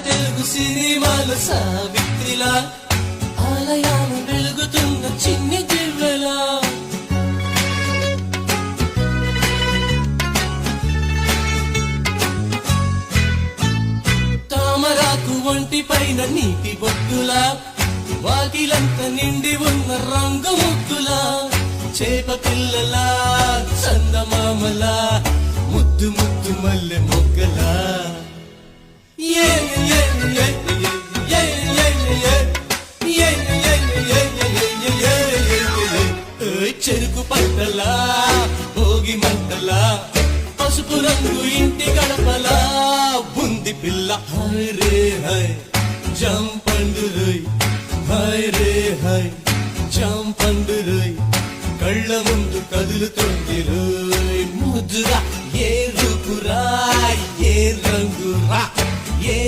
తెలుగు సినిమాల సావిత్రిలా ఆలయాలు వెలుగుతున్న చిన్ని దివ్వెలా తామరాకు ఒంటి పైన నీటి బొట్టులా వాకిలంత నిండి ఉన్న రంగు ముద్దులా చేప పిల్లలా చందమామలా ముద్దు ముద్దు మల్లె మొగ్గలా చెరుకు పంటలా భోగి మంటలా పసుపు రంగు ఇంటి గడపలా బుంది పిల్ల హై రే హై జంపండు రోయ్ హై రే హై జంపండు రోయ్ కళ్ళ ముందు కదులుతోంది రోయ్ ముద్దురా ఏ రూపురా ఏ రంగురా ఏ